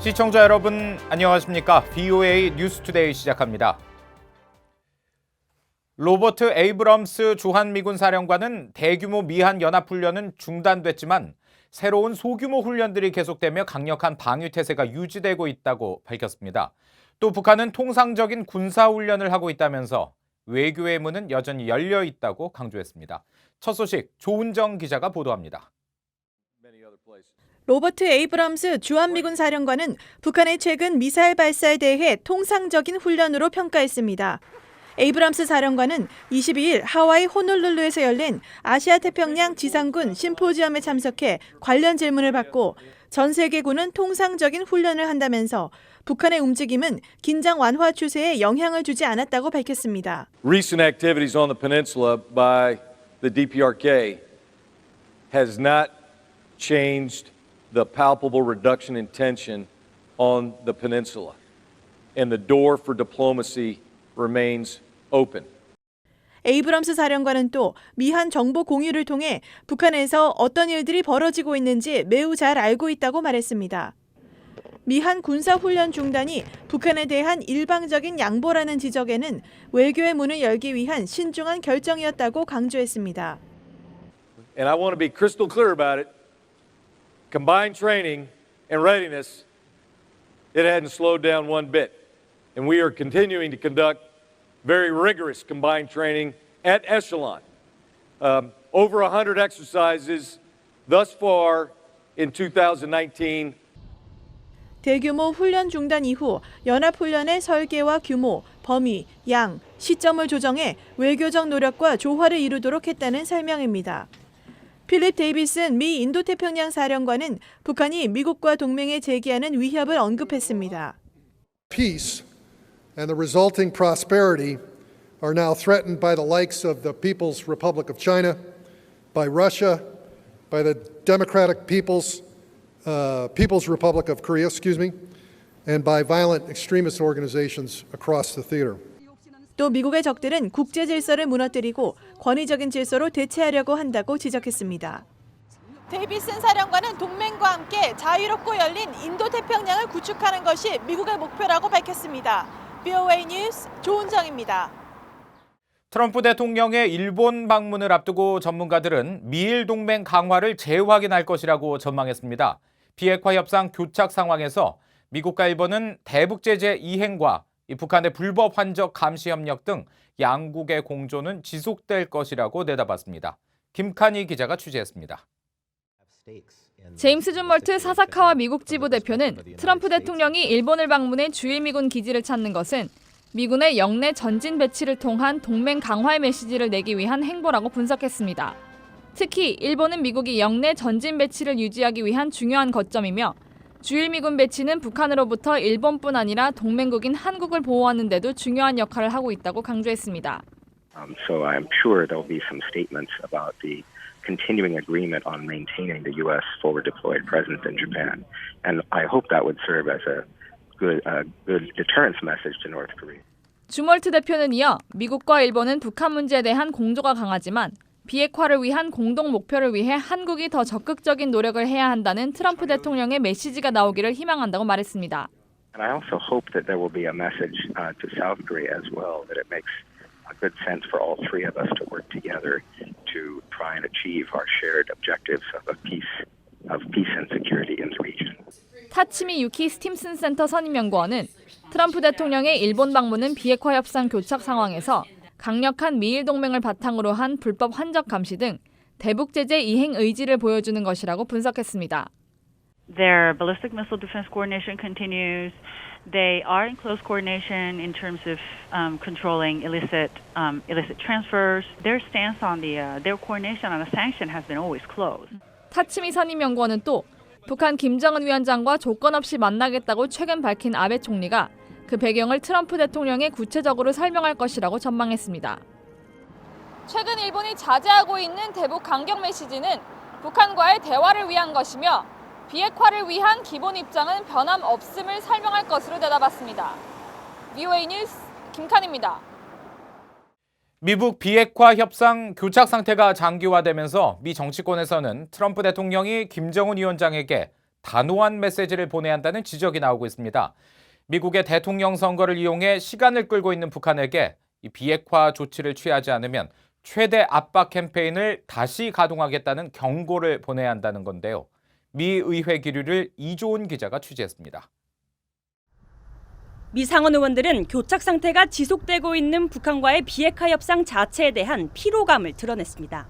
시청자 여러분 안녕하십니까? VOA 뉴스투데이 시작합니다. 로버트 에이브럼스 주한미군 사령관은 대규모 미한 연합훈련은 중단됐지만 새로운 소규모 훈련들이 계속되며 강력한 방위태세가 유지되고 있다고 밝혔습니다. 또 북한은 통상적인 군사훈련을 하고 있다면서 외교의 문은 여전히 열려 있다고 강조했습니다. 첫 소식 조은정 기자가 보도합니다. 로버트 에이브럼스 주한미군 사령관은 북한의 최근 미사일 발사에 대해 통상적인 훈련으로 평가했습니다. 에이브럼스 사령관은 22일 하와이 호놀룰루에서 열린 아시아태평양 지상군 심포지엄에 참석해 관련 질문을 받고 전 세계군은 통상적인 훈련을 한다면서 북한의 움직임은 긴장 완화 추세에 영향을 주지 않았다고 밝혔습니다. Recent activities on the peninsula by the DPRK has not changed the palpable reduction in tension on the peninsula, and the door for diplomacy remains open. 에이브럼스 사령관은 또 미한 정보 공유를 통해 북한에서 어떤 일들이 벌어지고 있는지 매우 잘 알고 있다고 말했습니다. 미한 군사훈련 중단이 북한에 대한 일방적인 양보라는 지적에는 외교의 문을 열기 위한 신중한 결정이었다고 강조했습니다. And I want to be crystal clear about it. Combined training and readiness, it hadn't slowed down one bit. And we are continuing to conduct very rigorous combined training at echelon. Over 100 exercises thus far in 2019. 대규모 훈련 중단 이후 연합훈련의 설계와 규모, 범위, 양, 시점을 조정해 외교적 노력과 조화를 이루도록 했다는 설명입니다. 필립 데이비슨 미 인도태평양 사령관은 북한이 미국과 동맹에 제기하는 위협을 언급했습니다. Peace and the resulting prosperity are now threatened by the likes of the People's Republic of China, by Russia, by the Democratic People's Republic of Korea, and by violent extremist organizations across the theater. 또 미국의 적들은 국제 질서를 무너뜨리고 권위적인 질서로 대체하려고 한다고 지적했습니다. 데이비슨 사령관은 동맹과 함께 자유롭고 열린 인도태평양을 구축하는 것이 미국의 목표라고 밝혔습니다. VOA 뉴스 조은정입니다. 트럼프 대통령의 일본 방문을 앞두고 전문가들은 미일 동맹 강화를 재확인할 것이라고 전망했습니다. 비핵화 협상 교착 상황에서 미국과 일본은 대북 제재 이행과 북한의 불법 환적 감시 협력 등 양국의 공조는 지속될 것이라고 내다봤습니다. 김칸희 기자가 취재했습니다. 제임스 존 멀트 사사카와 미국 지부 대표는 트럼프 대통령이 일본을 방문해 주일미군 기지를 찾는 것은 미군의 영내 전진 배치를 통한 동맹 강화의 메시지를 내기 위한 행보라고 분석했습니다. 특히 일본은 미국이 영내 전진 배치를 유지하기 위한 중요한 거점이며 주일미군 배치는 북한으로부터 일본뿐 아니라 동맹국인 한국을 보호하는 데도 중요한 역할을 하고 있다고 강조했습니다. So I'm sure there'll be some statements about the continuing agreement on maintaining the U.S. forward deployed presence in Japan, and I hope that would serve as a good deterrence message to North Korea. 주멀트 대표는 이어 미국과 일본은 북한 문제에 대한 공조가 강하지만 비핵화를 위한 공동 목표를 위해 한국이 더 적극적인 노력을 해야 한다는 트럼프 대통령의 메시지가 나오기를 희망한다고 말했습니다. And I also hope that there will be a message to South Korea as well, that it makes a good sense for all three of us to work together to try and achieve our shared objectives of peace and security in the region. 타치미 유키 스팀슨 센터 선임연구원은 트럼프 대통령의 일본 방문은 비핵화 협상 교착 상황에서 강력한 미일 동맹을 바탕으로 한 불법 환적 감시 등 대북 제재 이행 의지를 보여주는 것이라고 분석했습니다. Their ballistic missile defense coordination continues. They are in close coordination in terms of controlling illicit transfers. Their stance on their coordination on a sanction has been always close. 타치미 선임연구원은 또 북한 김정은 위원장과 조건 없이 만나겠다고 최근 밝힌 아베 총리가 그 배경을 트럼프 대통령에 구체적으로 설명할 것이라고 전망했습니다. 최근 일본이 자제하고 있는 대북 강경 메시지는 북한과의 대화를 위한 것이며 비핵화를 위한 기본 입장은 변함없음을 설명할 것으로 내다봤습니다. VOA 뉴스 김칸입니다. 미북 비핵화 협상 교착 상태가 장기화되면서 미 정치권에서는 트럼프 대통령이 김정은 위원장에게 단호한 메시지를 보내야 한다는 지적이 나오고 있습니다. 미국의 대통령 선거를 이용해 시간을 끌고 있는 북한에게 이 비핵화 조치를 취하지 않으면 최대 압박 캠페인을 다시 가동하겠다는 경고를 보내야 한다는 건데요. 미 의회 기류를 이조은 기자가 취재했습니다. 미 상원 의원들은 교착 상태가 지속되고 있는 북한과의 비핵화 협상 자체에 대한 피로감을 드러냈습니다.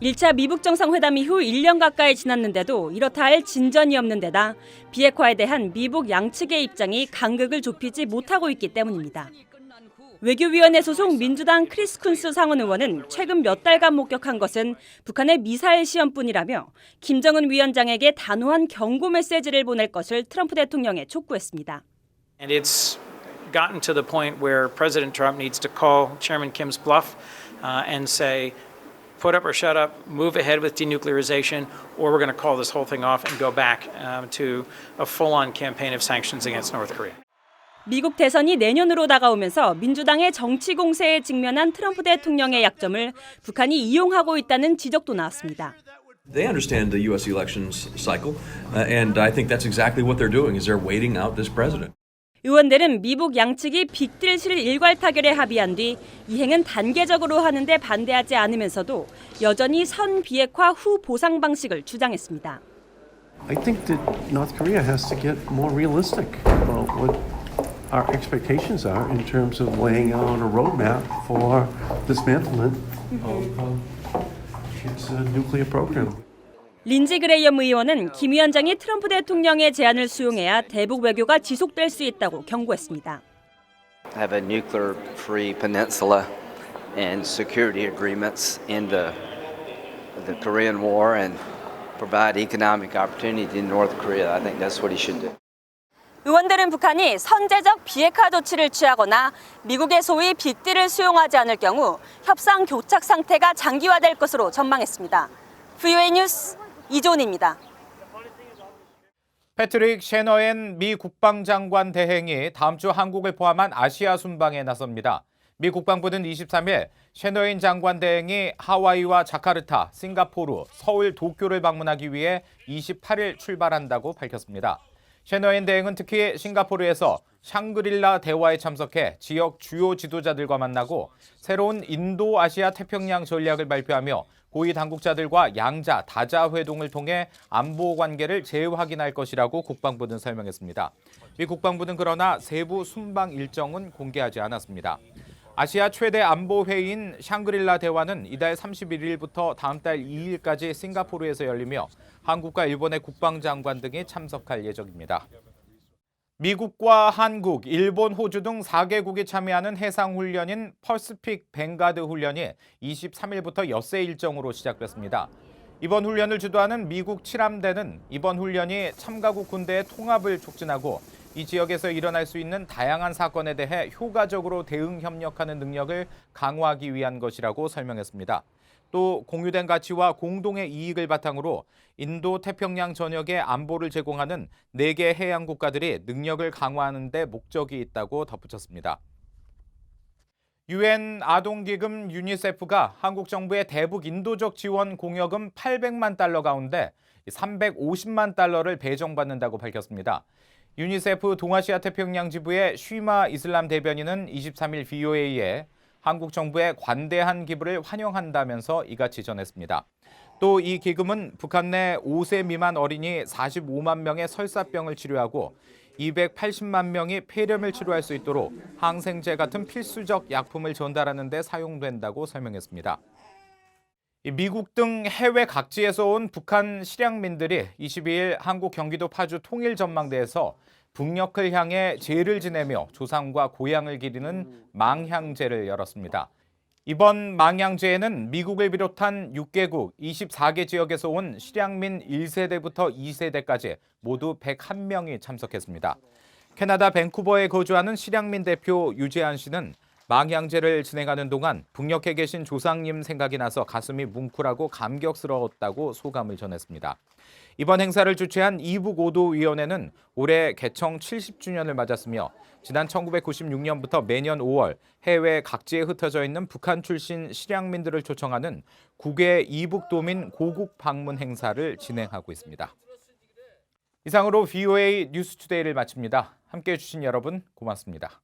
1차 미북 정상회담 이후 1년 가까이 지났는데도 이렇다 할 진전이 없는 데다 비핵화에 대한 미북 양측의 입장이 간극을 좁히지 못하고 있기 때문입니다. 외교위원회 소속 민주당 크리스 쿤스 상원 의원은 최근 몇 달간 목격한 것은 북한의 미사일 시험뿐이라며 김정은 위원장에게 단호한 경고 메시지를 보낼 것을 트럼프 대통령에 촉구했습니다. And it's gotten to the point where President Trump needs to call Chairman Kim's bluff and say, put up or shut up, move ahead with denuclearization, or we're going to call this whole thing off and go back to a full-on campaign of sanctions against North Korea. 미국 대선이 내년으로 다가오면서 민주당의 정치 공세에 직면한 트럼프 대통령의 약점을 북한이 이용하고 있다는 지적도 나왔습니다. They understand the U.S. elections cycle, and I think that's exactly what they're doing, is they're waiting out this president. 의원들은 미북 양측이 빅딜실 일괄 타결에 합의한 뒤 이행은 단계적으로 하는데 반대하지 않으면서도 여전히 선 비핵화 후 보상 방식을 주장했습니다. I think that North Korea has to get more realistic about what our expectations are in terms of laying out a roadmap for dismantlement of its nuclear program. 린지 그레이엄 의원은 김 위원장이 트럼프 대통령의 제안을 수용해야 대북 외교가 지속될 수 있다고 경고했습니다. Have a nuclear-free peninsula and security agreements in the Korean War and provide economic opportunity in North Korea. I think that's what he should do. 의원들은 북한이 선제적 비핵화 조치를 취하거나 미국의 소위 빅딜을 수용하지 않을 경우 협상 교착 상태가 장기화될 것으로 전망했습니다. VOA 뉴스 이조은입니다. 패트릭 셰너엔 미 국방장관 대행이 다음 주 한국을 포함한 아시아 순방에 나섭니다. 미 국방부는 23일 셰너엔 장관 대행이 하와이와 자카르타, 싱가포르, 서울, 도쿄를 방문하기 위해 28일 출발한다고 밝혔습니다. 셰너엔 대행은 특히 싱가포르에서 샹그릴라 대화에 참석해 지역 주요 지도자들과 만나고 새로운 인도아시아 태평양 전략을 발표하며 고위 당국자들과 양자, 다자 회동을 통해 안보 관계를 재확인할 것이라고 국방부는 설명했습니다. 미 국방부는 그러나 세부 순방 일정은 공개하지 않았습니다. 아시아 최대 안보 회의인 샹그릴라 대화는 이달 31일부터 다음 달 2일까지 싱가포르에서 열리며 한국과 일본의 국방장관 등이 참석할 예정입니다. 미국과 한국, 일본, 호주 등 4개국이 참여하는 해상훈련인 퍼시픽 뱅가드 훈련이 23일부터 엿새 일정으로 시작됐습니다. 이번 훈련을 주도하는 미국 7함대는 이번 훈련이 참가국 군대의 통합을 촉진하고 이 지역에서 일어날 수 있는 다양한 사건에 대해 효과적으로 대응 협력하는 능력을 강화하기 위한 것이라고 설명했습니다. 또 공유된 가치와 공동의 이익을 바탕으로 인도 태평양 전역의 안보를 제공하는 4개 해양 국가들이 능력을 강화하는 데 목적이 있다고 덧붙였습니다. UN 아동기금 유니세프가 한국 정부의 대북 인도적 지원 공여금 800만 달러 가운데 350만 달러를 배정받는다고 밝혔습니다. 유니세프 동아시아 태평양 지부의 쉬마 이슬람 대변인은 23일 VOA에 한국 정부의 관대한 기부를 환영한다면서 이같이 전했습니다. 또 이 기금은 북한 내 5세 미만 어린이 45만 명의 설사병을 치료하고 280만 명이 폐렴을 치료할 수 있도록 항생제 같은 필수적 약품을 전달하는 데 사용된다고 설명했습니다. 미국 등 해외 각지에서 온 북한 실향민들이 22일 한국 경기도 파주 통일전망대에서 북녘을 향해 제를 지내며 조상과 고향을 기리는 망향제를 열었습니다. 이번 망향제에는 미국을 비롯한 6개국 24개 지역에서 온 실향민 1세대부터 2세대까지 모두 101명이 참석했습니다. 캐나다 밴쿠버에 거주하는 실향민 대표 유재한 씨는 망향제를 진행하는 동안 북녘에 계신 조상님 생각이 나서 가슴이 뭉클하고 감격스러웠다고 소감을 전했습니다. 이번 행사를 주최한 이북오도위원회는 올해 개청 70주년을 맞았으며 지난 1996년부터 매년 5월 해외 각지에 흩어져 있는 북한 출신 실향민들을 초청하는 국외 이북도민 고국 방문 행사를 진행하고 있습니다. 이상으로 VOA 뉴스투데이를 마칩니다. 함께해 주신 여러분 고맙습니다.